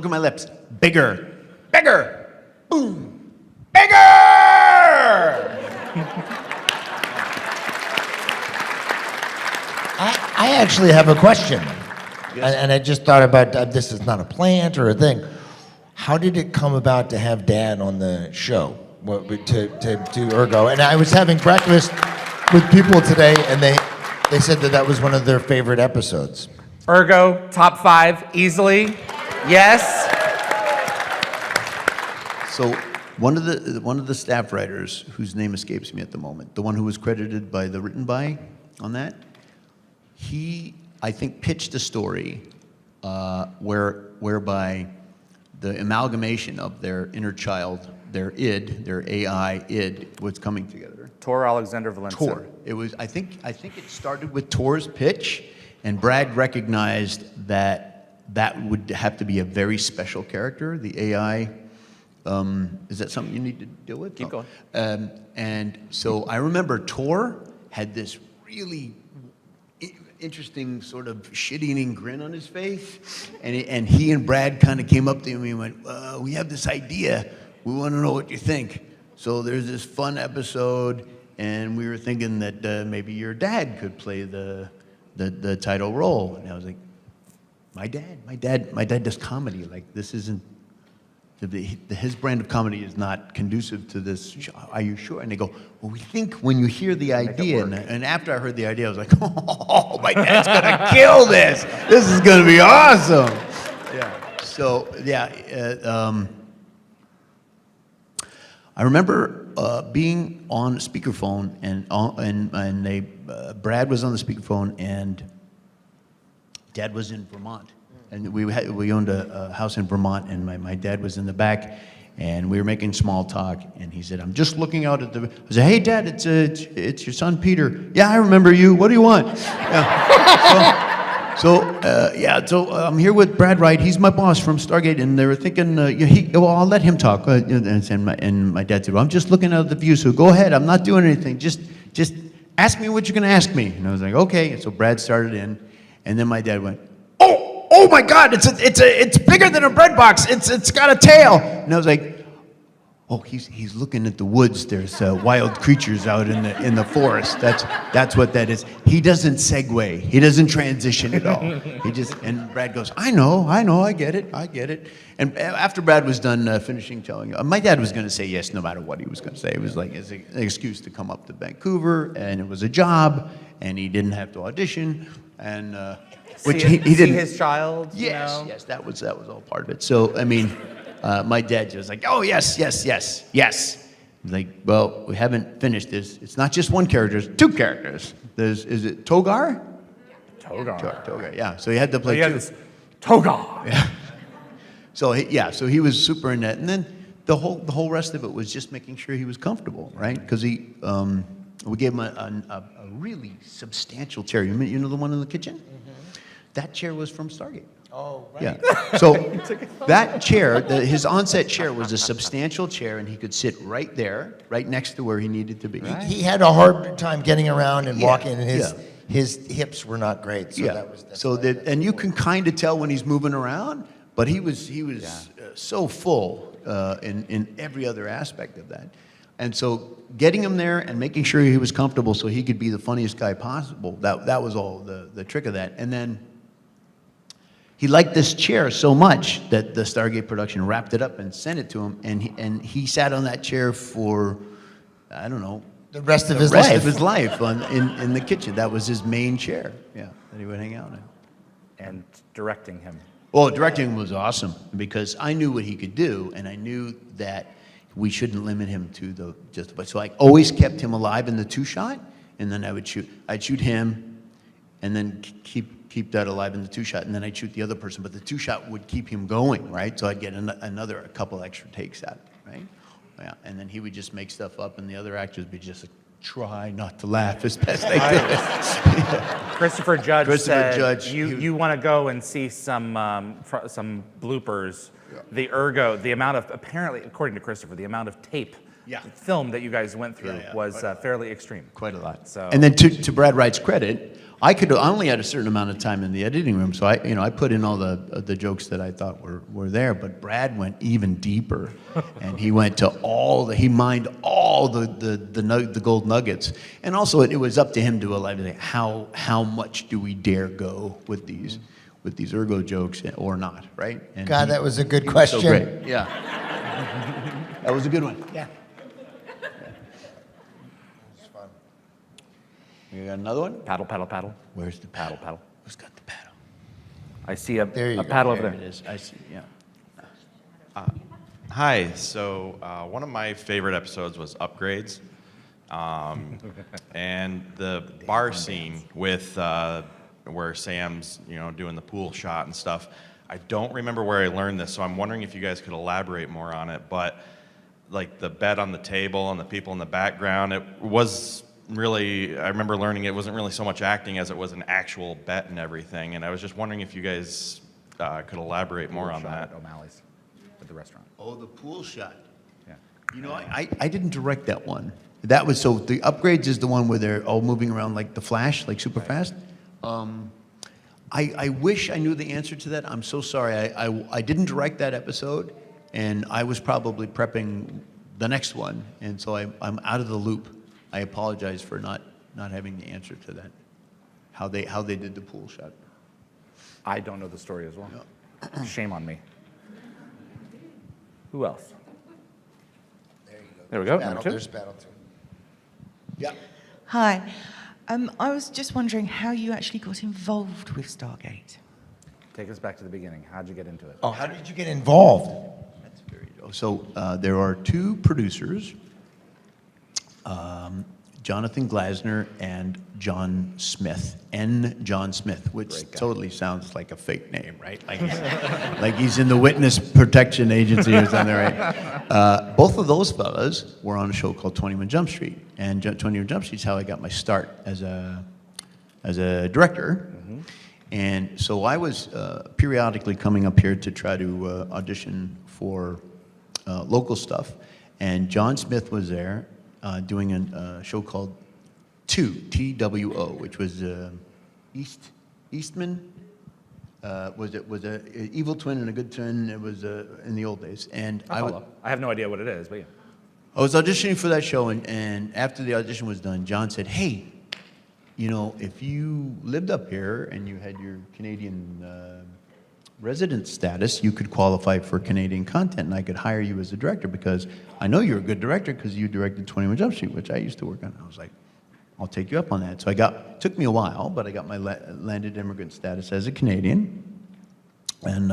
at my lips. Bigger. Bigger. Boom. Bigger! I actually have a question. Yes. And I just thought about, this is not a plant or a thing. How did it come about to have Dad on the show, to do Urgo? And I was having breakfast with people today, and they said that was one of their favorite episodes. Ergo, top 5, easily. Yes. So one of the staff writers, whose name escapes me at the moment, the one who was credited by the written by on that, he, I think, pitched a story whereby the amalgamation of their inner child, their id, their AI id, was coming together. Tor Alexander Valencia. Tor. It was. I think it started with Tor's pitch, and Brad recognized that would have to be a very special character. The AI. Is that something you need to deal with? Keep going. And so I remember Tor had this really interesting sort of shit-eating grin on his face, and he and Brad kind of came up to him and went, we have this idea, we want to know what you think. So there's this fun episode, and we were thinking that maybe your dad could play the title role. And I was like, my dad does comedy. Like, this isn't, his brand of comedy is not conducive to this show. Are you sure? And they go, well, we think when you hear the idea, and after I heard the idea, I was like, oh, my dad's gonna kill this. This is gonna be awesome. Yeah. So I remember being on speakerphone, and Brad was on the speakerphone, and Dad was in Vermont. And we owned a house in Vermont, and my dad was in the back, and we were making small talk, and he said, I'm just looking out at the, I said, hey Dad, it's your son Peter. Yeah, I remember you, what do you want? Yeah. So I'm here with Brad Wright, he's my boss from Stargate, and they were thinking, well, I'll let him talk. And my dad said, well, I'm just looking out at the view, so go ahead, I'm not doing anything, just ask me what you're gonna ask me. And I was like, okay, and so Brad started in, and then my dad went, oh my God, it's bigger than a bread box. It's got a tail. And I was like, oh, he's looking at the woods. There's wild creatures out in the forest. That's what that is. He doesn't segue. He doesn't transition at all. And Brad goes, I know, I get it. And after Brad was done finishing telling, my dad was going to say yes no matter what he was going to say. It was like an excuse to come up to Vancouver, and it was a job, and he didn't have to audition, and. Which he didn't. See his child. Yes, yes, that was all part of it. So I mean, my dad was like, "Oh yes." He's like, "Well, we haven't finished this. It's not just one character; it's 2 characters. Is it Togar? Togar. Yeah. So he had to play 2. Togar. Yeah. So he was super in that, and then the whole rest of it was just making sure he was comfortable, right? Because we gave him a really substantial chair. You know the one in the kitchen? Mm-hmm. That chair was from Stargate. Oh, right. Yeah. So that chair, his onset chair, was a substantial chair, and he could sit right there, right next to where he needed to be. Right. He had a hard time getting around and walking, and his hips were not great. So and you can kind of tell when he's moving around, but he was so full in every other aspect of that. And so getting him there and making sure he was comfortable so he could be the funniest guy possible, that was all the trick of that. And then he liked this chair so much that the Stargate production wrapped it up and sent it to him, and he sat on that chair for, I don't know, the rest of his life in the kitchen. That was his main chair, that he would hang out in. And directing him. Well, directing was awesome because I knew what he could do, and I knew that we shouldn't limit him to so I always kept him alive in the 2-shot, and then I'd shoot him, and then keep that alive in the 2-shot, and then I'd shoot the other person, but the 2-shot would keep him going, right? So I'd get a couple extra takes out, right? Yeah, and then he would just make stuff up, and the other actors would just try not to laugh as best they could. Christopher Judge said, you want to go and see some bloopers. Yeah. The Ergo, the amount of, apparently, according to Christopher, the amount of tape, film that you guys went through was fairly extreme. Quite a lot. So. And then to Brad Wright's credit, I only had a certain amount of time in the editing room, so I put in all the jokes that I thought were there. But Brad went even deeper, and he went to he mined all the gold nuggets, and also it was up to him to elaborate how much do we dare go with these Urgo jokes or not, right? And God, that was a good he was question. so great. Yeah, that was a good one. Yeah. You got another one? Paddle, paddle, paddle. Where's the Paddle, paddle. Who's got the paddle? I see a There you go. paddle over There there. it is. I see. Yeah. Hi. So one of my favorite episodes was Upgrades, and the bar scene with where Sam's doing the pool shot and stuff. I don't remember where I learned this, so I'm wondering if you guys could elaborate more on it. But like the bed on the table and the people in the background, it was really, I remember learning it wasn't really so much acting as it was an actual bet and everything. And I was just wondering if you guys could elaborate more on that. O'Malley's at the restaurant. Oh, the pool shot. Yeah. I didn't direct that one. That was so the Upgrades is the one where they're all moving around like the Flash, like super fast. I wish I knew the answer to that. I'm so sorry. I didn't direct that episode, and I was probably prepping the next one, and so I'm out of the loop. I apologize for not having the answer to that. How they did the pool shot. I don't know the story as well. Shame on me. Who else? There you go. There we go, Battle, number 2. There's battle 2. Yeah. Hi. I was just wondering how you actually got involved with Stargate. Take us back to the beginning. How'd you get into it? Oh, how did you get involved? That's very. So there are 2 producers. Jonathan Glasner and John Smith, John Smith, which totally sounds like a fake name, right? Like he's in the Witness Protection Agency or something, right? Both of those fellas were on a show called 21 Jump Street, and 21 Jump Street is how I got my start as a director. Mm-hmm. And so I was periodically coming up here to try to audition for local stuff, and John Smith was there. Doing a show called TWO, which was Eastman. Was a evil twin and a good twin. It was in the old days, and I have no idea what it is, but yeah. I was auditioning for that show, and after the audition was done, John said, "Hey, if you lived up here and you had your Canadian resident status, you could qualify for Canadian content, and I could hire you as a director because I know you're a good director because you directed 21 Jump Street, which I used to work on." I was like, "I'll take you up on that." So took me a while, but I got my landed immigrant status as a Canadian, and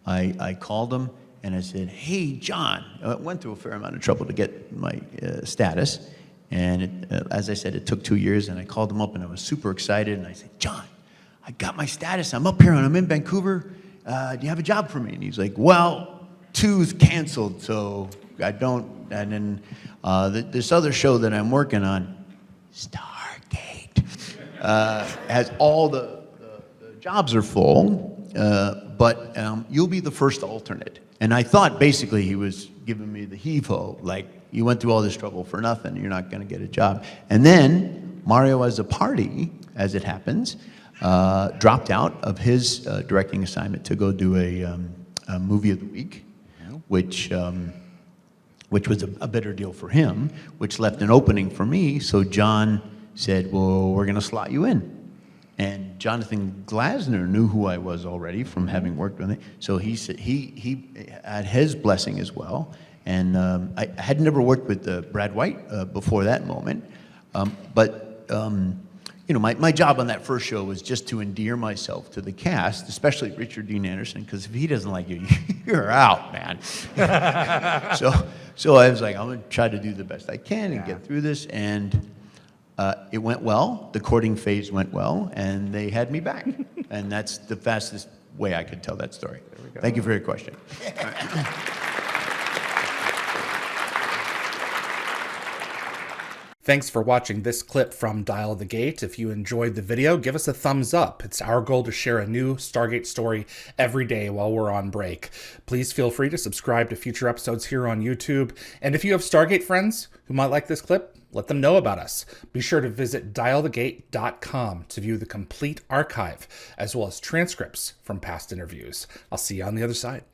I called him and I said, "Hey, John," I went through a fair amount of trouble to get my status, and as I said, it took 2 years, and I called him up and I was super excited, and I said, "John, I got my status. I'm up here and I'm in Vancouver. Do you have a job for me?" And he's like, "Well, 2's canceled, so I don't." And then this other show that I'm working on, Stargate, has all the jobs are full, but you'll be the first alternate. And I thought basically he was giving me the heave-ho, like you went through all this trouble for nothing. You're not going to get a job. And then Mario has a party, as it happens. Dropped out of his directing assignment to go do a movie of the week, which was a better deal for him, which left an opening for me. So John said, "Well, we're going to slot you in." And Jonathan Glasner knew who I was already from having worked with him. So he said he had his blessing as well. And I had never worked with Brad White before that moment, but. My job on that first show was just to endear myself to the cast, especially Richard Dean Anderson, because if he doesn't like you, you're out, man. So I was like, I'm going to try to do the best I can and get through this, and it went well. The courting phase went well, and they had me back. And that's the fastest way I could tell that story. Thank you for your question. Thanks for watching this clip from Dial the Gate. If you enjoyed the video, give us a thumbs up. It's our goal to share a new Stargate story every day while we're on break. Please feel free to subscribe to future episodes here on YouTube. And if you have Stargate friends who might like this clip, let them know about us. Be sure to visit dialthegate.com to view the complete archive, as well as transcripts from past interviews. I'll see you on the other side.